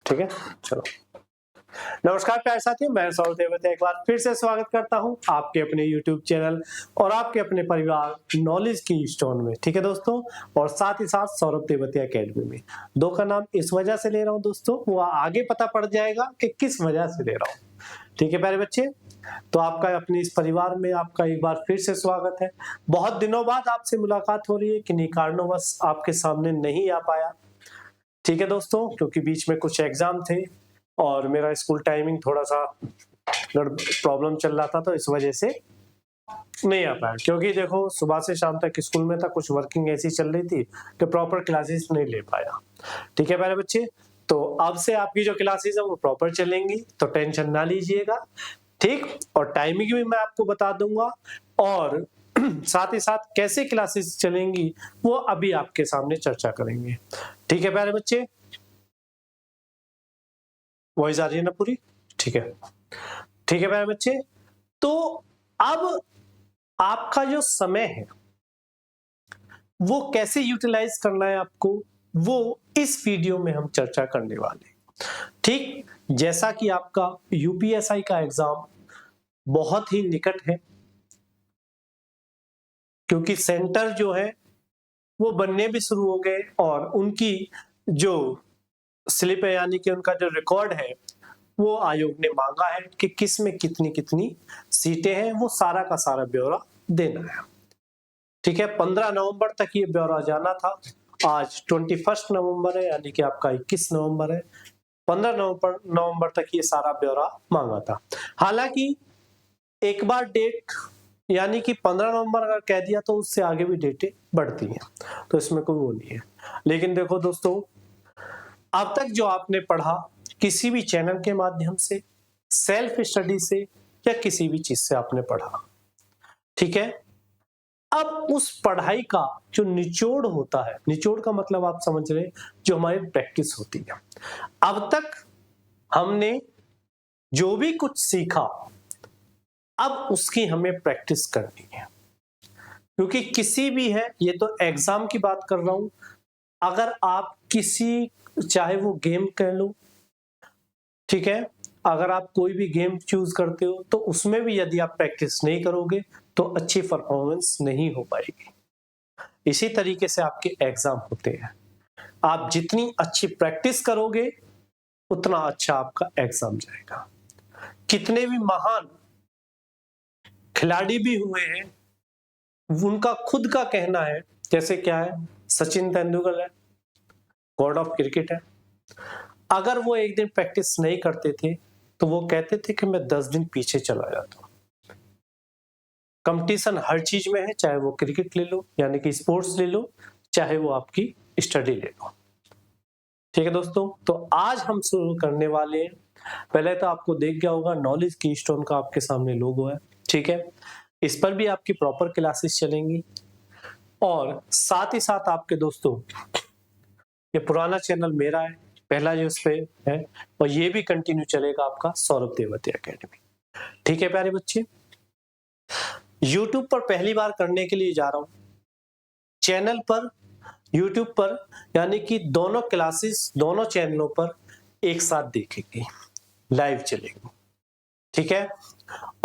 ठीक है, चलो। नमस्कार प्यारे साथियों, मैं सौरभ देवते एक बार फिर से स्वागत करता हूं आपके अपने YouTube चैनल और आपके अपने परिवार नॉलेज की स्टोन में। ठीक है दोस्तों, और साथ ही साथ सौरभ देवते एकेडमी में। दो का नाम इस वजह से ले रहा हूं दोस्तों, वो आगे पता पड़ जाएगा कि किस वजह से ले रहा हूं। ठीक है प्यारे बच्चे, तो आपका अपने इस परिवार में आपका एक बार फिर से स्वागत है। बहुत दिनों बाद आपसे मुलाकात हो रही है, किन्हीं कारणों आपके सामने नहीं आ पाया। ठीक है दोस्तों, क्योंकि बीच में कुछ एग्जाम थे और मेरा स्कूल टाइमिंग थोड़ा सा प्रॉब्लम चल रहा था, तो इस वजह से नहीं आ पाया। क्योंकि देखो सुबह से शाम तक स्कूल में था, कुछ वर्किंग ऐसी चल रही थी कि प्रॉपर क्लासेस नहीं ले पाया। ठीक है प्यारे बच्चे, तो अब से आपकी जो क्लासेस है वो प्रॉपर चलेंगी, तो टेंशन ना लीजिएगा। ठीक, और टाइमिंग भी मैं आपको बता दूंगा, और साथ ही साथ कैसे क्लासेस चलेंगी वो अभी आपके सामने चर्चा करेंगे। ठीक है प्यारे बच्चे, वॉइस आ रही है ना पूरी? ठीक है, ठीक है प्यारे बच्चे। तो अब आपका जो समय है वो कैसे यूटिलाइज करना है आपको, वो इस वीडियो में हम चर्चा करने वाले हैं। ठीक, जैसा कि आपका यूपीएसआई का एग्जाम बहुत ही निकट है, क्योंकि सेंटर जो है वो बनने भी शुरू हो गए और उनकी जो स्लिप है यानी कि उनका जो रिकॉर्ड है वो आयोग ने मांगा है कि किस में कितनी कितनी सीटें हैं, वो सारा का सारा ब्यौरा देना है। ठीक है, 15 नवंबर तक ये ब्यौरा जाना था। आज 21 नवंबर है, यानी कि आपका 21 नवंबर है। 15 नवंबर तक ये सारा ब्यौरा मांगा था। हालांकि एक बार डेट यानी कि 15 नवंबर अगर कह दिया तो उससे आगे भी डेटें बढ़ती हैं, तो इसमें कोई वो नहीं है। लेकिन देखो दोस्तों, अब तक जो आपने पढ़ा किसी भी चैनल के माध्यम से, सेल्फ स्टडी से या किसी भी चीज से आपने पढ़ा, ठीक है। अब उस पढ़ाई का जो निचोड़ होता है, निचोड़ का मतलब आप समझ रहे हैं, जो हमारी प्रैक्टिस होती है। अब तक हमने जो भी कुछ सीखा, अब उसकी हमें प्रैक्टिस करनी है। क्योंकि किसी भी है, ये तो एग्जाम की बात कर रहा हूं, अगर आप किसी, चाहे वो गेम कह लो, ठीक है, अगर आप कोई भी गेम चूज करते हो तो उसमें भी यदि आप प्रैक्टिस नहीं करोगे तो अच्छी परफॉर्मेंस नहीं हो पाएगी। इसी तरीके से आपके एग्जाम होते हैं, आप जितनी अच्छी प्रैक्टिस करोगे उतना अच्छा आपका एग्जाम जाएगा। कितने भी महान खिलाड़ी भी हुए हैं, उनका खुद का कहना है, जैसे क्या है, सचिन तेंदुलकर है, गॉड ऑफ क्रिकेट है। अगर वो एक दिन प्रैक्टिस नहीं करते थे तो वो कहते थे कि मैं 10 दिन पीछे चला जाता हूं। कंपटीशन हर चीज में है, चाहे वो क्रिकेट ले लो यानी कि स्पोर्ट्स ले लो, चाहे वो आपकी स्टडी ले लो। ठीक है दोस्तों, तो आज हम शुरू करने वाले हैं। पहले तो आपको देख गया होगा नॉलेज की स्टोन का आपके सामने लोगो है, ठीक है। इस पर भी आपकी प्रॉपर क्लासेस चलेंगी, और साथ ही साथ आपके दोस्तों, ये पुराना चैनल मेरा है, पहला जो इस पे है, और ये भी कंटिन्यू चलेगा आपका सौरभ देवते एकेडमी। ठीक है प्यारे बच्चे, यूट्यूब पर पहली बार करने के लिए जा रहा हूं, चैनल पर, यूट्यूब पर, यानी कि दोनों क्लासेस दोनों चैनलों पर एक साथ देखेंगे, लाइव चलेगी। ठीक है,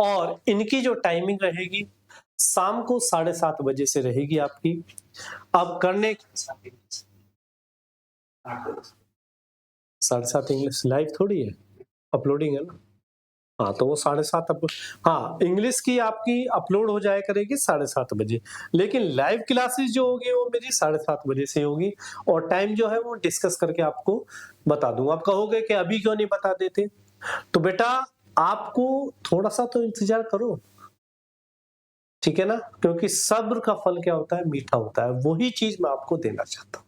और इनकी जो टाइमिंग रहेगी शाम को 7:30 बजे से रहेगी आपकी। अब करने 7:30 इंग्लिश लाइव थोड़ी है, अपलोडिंग है ना। हाँ, तो वो 7:30 हाँ, इंग्लिश की आपकी अपलोड हो जाया करेगी 7:30 बजे, लेकिन लाइव क्लासेस जो होगी वो मेरी 7:30 बजे से होगी, और टाइम जो है वो डिस्कस करके आपको बता दूंगा। आप कहोगे कि अभी क्यों नहीं बता देते, तो बेटा आपको थोड़ा सा तो इंतजार करो, ठीक है ना, क्योंकि सब्र का फल क्या होता है, मीठा होता है, वही चीज मैं आपको देना चाहता हूँ।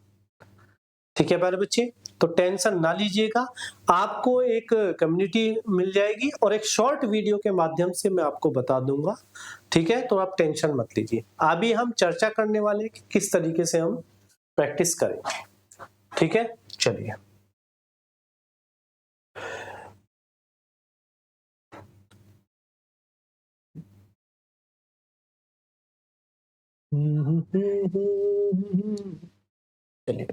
ठीक है प्यारे बच्चे, तो टेंशन ना लीजिएगा, आपको एक कम्युनिटी मिल जाएगी और एक शॉर्ट वीडियो के माध्यम से मैं आपको बता दूंगा। ठीक है, तो आप टेंशन मत लीजिए। अभी हम चर्चा करने वाले हैं कि किस तरीके से हम प्रैक्टिस करेंगे। ठीक है, चलिए। चलिए,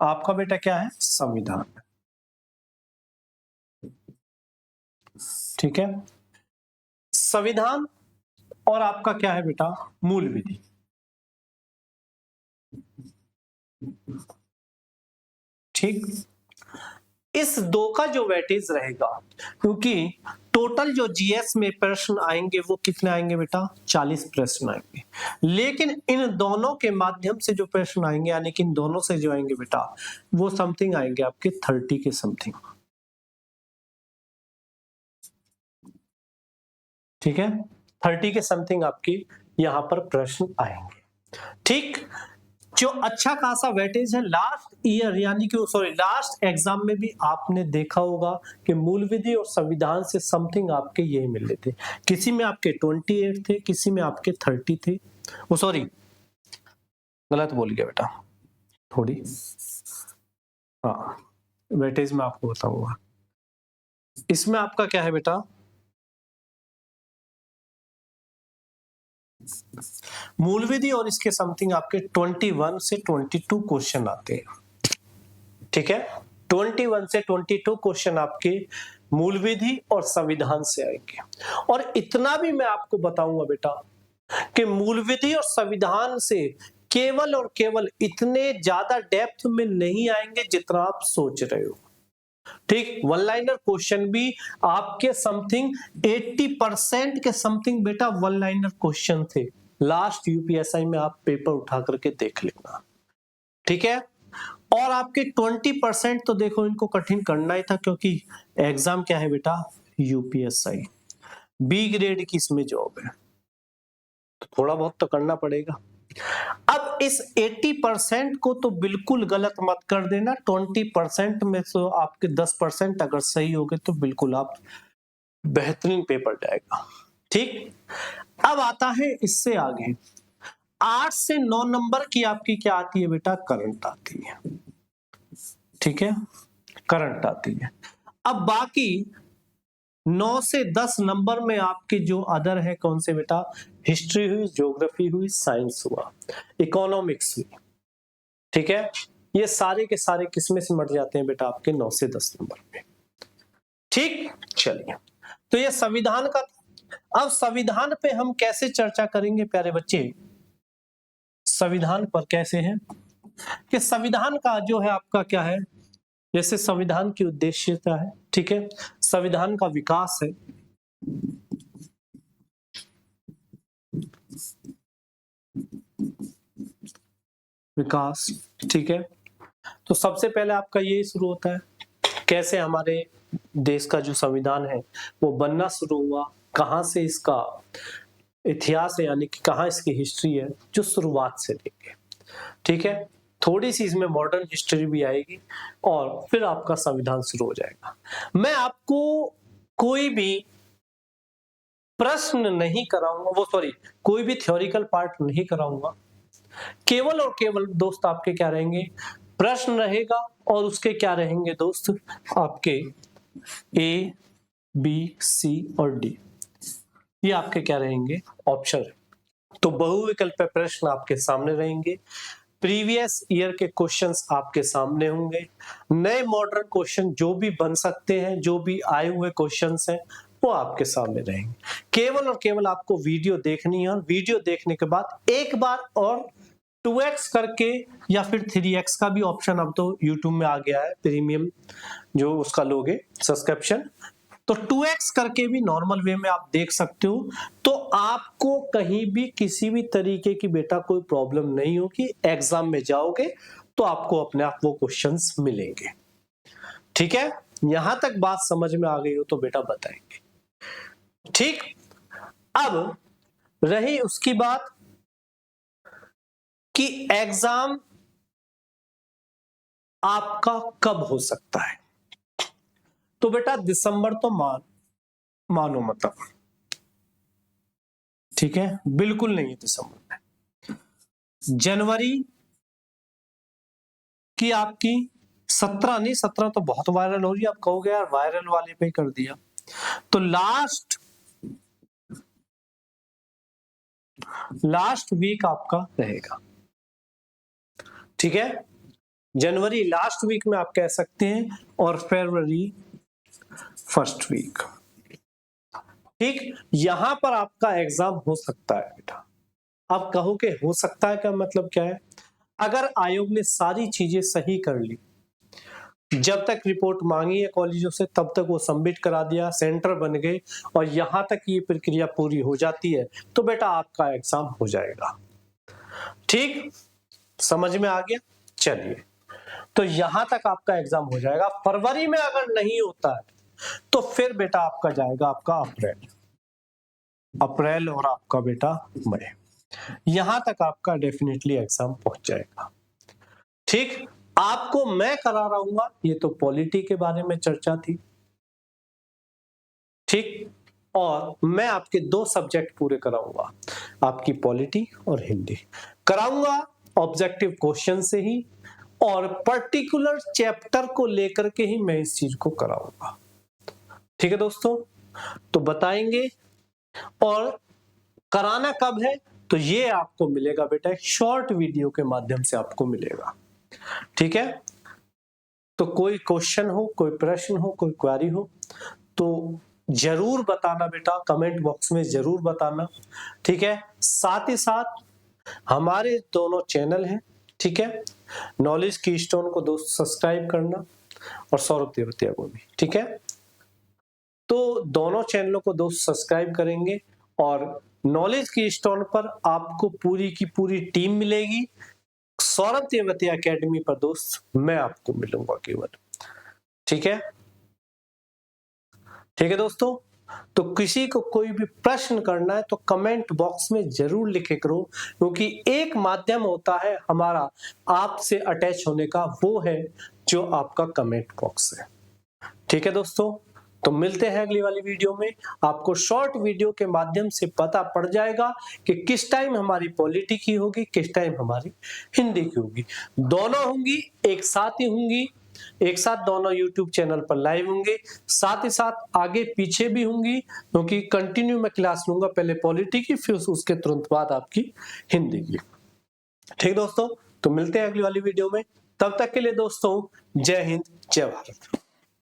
आपका बेटा क्या है? संविधान। ठीक है, संविधान और आपका क्या है बेटा? मूल विधि। ठीक, इस दो का जो वेटेज रहेगा, क्योंकि टोटल जो जीएस में प्रश्न आएंगे वो कितने आएंगे बेटा? 40 प्रश्न आएंगे, लेकिन इन दोनों के माध्यम से जो प्रश्न आएंगे, यानी कि इन दोनों से जो आएंगे बेटा, वो समथिंग आएंगे आपके 30 के समथिंग। ठीक है, 30 के समथिंग आपकी यहां पर प्रश्न आएंगे। ठीक, जो अच्छा खासा वेटेज है लास्ट ईयर, यानी कि सॉरी लास्ट एग्जाम में भी आपने देखा होगा कि मूल विधि और संविधान से समथिंग आपके यही मिल रहे थे। किसी में आपके 28 थे, किसी में आपके 30 थे। वो सॉरी, गलत बोल गया बेटा थोड़ी। हाँ, वेटेज में आपको बताऊंगा। इसमें आपका क्या है बेटा? मूल विधि और इसके समथिंग आपके 21 से 22 क्वेश्चन आते हैं। ठीक है, 21 से 22 क्वेश्चन आपके मूल विधि और संविधान से आएंगे। और इतना भी मैं आपको बताऊंगा बेटा कि मूल विधि और संविधान से केवल और केवल इतने ज्यादा डेप्थ में नहीं आएंगे जितना आप सोच रहे हो। ठीक, वन लाइनर क्वेश्चन भी आपके समथिंग 80% के समथिंग बेटा वन लाइनर क्वेश्चन थे। लास्ट यूपीएसआई में आप पेपर उठा करके देख लेना। ठीक है, और आपके 20% तो देखो इनको कठिन करना ही था, क्योंकि एग्जाम क्या है बेटा? यूपीएसआई, बी ग्रेड की इसमें जॉब है, तो थोड़ा बहुत तो करना पड़ेगा। अब इस 80% को तो बिल्कुल गलत मत कर देना। 20% में तो आपके 10% अगर सही हो गए तो बिल्कुल आप बेहतरीन पेपर जाएगा। ठीक, अब आता है इससे आगे 8 से 9 नंबर की आपकी क्या आती है बेटा? करंट आती है। ठीक है, करंट आती है। अब बाकी 9 से 10 नंबर में आपके जो अदर है कौन से बेटा? हिस्ट्री हुई, ज्योग्राफी हुई, साइंस हुआ, इकोनॉमिक्स हुई। ठीक है, ये सारे के सारे किसमें सिमट जाते हैं बेटा? आपके 9 से 10 नंबर में। ठीक, चलिए, तो ये संविधान का। अब संविधान पे हम कैसे चर्चा करेंगे प्यारे बच्चे? संविधान पर कैसे है कि संविधान का जो है आपका क्या है? जैसे संविधान की उद्देश्यता है, ठीक है, संविधान का विकास है, विकास। ठीक है, तो सबसे पहले आपका यही शुरू होता है, कैसे हमारे देश का जो संविधान है वो बनना शुरू हुआ, कहां से इसका इतिहास है, यानी कि कहां इसकी हिस्ट्री है, जो शुरुआत से लेके। ठीक है, थोड़ी सी इसमें मॉडर्न हिस्ट्री भी आएगी और फिर आपका संविधान शुरू हो जाएगा। मैं आपको कोई भी प्रश्न नहीं कराऊंगा, वो सॉरी, कोई भी थ्योरिकल पार्ट नहीं कराऊंगा। केवल और केवल दोस्त आपके क्या रहेंगे? प्रश्न रहेगा, और उसके क्या रहेंगे दोस्त? आपके ए, बी, सी और डी, ये आपके क्या रहेंगे? ऑप्शन। तो बहुविकल्प प्रश्न आपके सामने रहेंगे, प्रीवियस ईयर के क्वेश्चंस आपके सामने होंगे, नए मॉडर्न क्वेश्चन जो भी बन सकते हैं, जो भी आए हुए क्वेश्चंस हैं वो आपके सामने रहेंगे। केवल और केवल आपको वीडियो देखनी है, और वीडियो देखने के बाद एक बार और 2x करके या फिर 3x का भी ऑप्शन अब तो YouTube में आ गया है, प्रीमियम जो उसका लोगे सब्सक्रिप्शन, तो 2x करके भी नॉर्मल वे में आप देख सकते हो। तो आपको कहीं भी किसी भी तरीके की बेटा कोई प्रॉब्लम नहीं होगी। एग्जाम में जाओगे तो आपको अपने आप वो क्वेश्चंस मिलेंगे। ठीक है, यहां तक बात समझ में आ गई हो तो बेटा बताएंगे। ठीक, अब रही उसकी बात कि एग्जाम आपका कब हो सकता है, तो बेटा दिसंबर तो मानो मतलब, ठीक है, बिल्कुल नहीं है दिसंबर में। जनवरी की आपकी 17 नहीं, 17 तो बहुत वायरल हो रही है, आप कहोगे यार वायरल वाले पे कर दिया, तो लास्ट वीक आपका रहेगा। ठीक है, जनवरी लास्ट वीक में आप कह सकते हैं और फरवरी फर्स्ट वीक। ठीक, यहां पर आपका एग्जाम हो सकता है बेटा। आप कहोगे हो सकता है का मतलब क्या है? अगर आयोग ने सारी चीजें सही कर ली, जब तक रिपोर्ट मांगी है कॉलेजों से तब तक वो सबमिट करा दिया, सेंटर बन गए और यहां तक ये प्रक्रिया पूरी हो जाती है, तो बेटा आपका एग्जाम हो जाएगा। ठीक, समझ में आ गया? चलिए, तो यहां तक आपका एग्जाम हो जाएगा। फरवरी में अगर नहीं होता है तो फिर बेटा आपका जाएगा आपका अप्रैल और आपका बेटा मई। यहां तक आपका डेफिनेटली एग्जाम पहुंच जाएगा। ठीक, आपको मैं करा रहूंगा, ये तो पॉलिटी के बारे में चर्चा थी। ठीक, और मैं आपके 2 सब्जेक्ट पूरे कराऊंगा, आपकी पॉलिटी और हिंदी कराऊंगा ऑब्जेक्टिव क्वेश्चन से ही, और पर्टिकुलर चैप्टर को लेकर के ही मैं इस चीज को कराऊंगा। ठीक है दोस्तों, तो बताएंगे और कराना कब है, तो ये आपको मिलेगा बेटा एक शॉर्ट वीडियो के माध्यम से आपको मिलेगा। ठीक है, तो कोई क्वेश्चन हो, कोई प्रश्न हो, कोई क्वेरी हो तो जरूर बताना बेटा, कमेंट बॉक्स में जरूर बताना। ठीक है, साथ ही साथ हमारे दोनों चैनल हैं, ठीक है, नॉलेज कीस्टोन को दोस्त सब्सक्राइब करना और सौरभ तेवतिया को भी। ठीक है, तो दोनों चैनलों को दोस्त सब्सक्राइब करेंगे और नॉलेज कीस्टोन पर आपको पूरी की पूरी टीम मिलेगी। सौरभ तेवतिया एकेडमी पर दोस्त मैं आपको मिलूंगा केवल। ठीक है, ठीक है दोस्तों, तो किसी को कोई भी प्रश्न करना है तो कमेंट बॉक्स में जरूर लिखे करो, क्योंकि एक माध्यम होता है हमारा आपसे अटैच होने का, वो है जो आपका कमेंट बॉक्स है। ठीक है दोस्तों, तो मिलते हैं अगली वाली वीडियो में। आपको शॉर्ट वीडियो के माध्यम से पता पड़ जाएगा कि किस टाइम हमारी पॉलिटी की होगी, किस टाइम हमारी हिंदी की होगी। दोनों होंगी, एक साथ ही होंगी, एक साथ दोनों YouTube चैनल पर लाइव होंगे, साथ ही साथ आगे पीछे भी होंगी, क्योंकि कंटिन्यू मैं क्लास लूंगा, पहले पॉलिटी की फिर उसके तुरंत बाद आपकी हिंदी की। ठीक दोस्तों, तो मिलते हैं अगली वाली वीडियो में, तब तक के लिए दोस्तों जय हिंद जय भारत।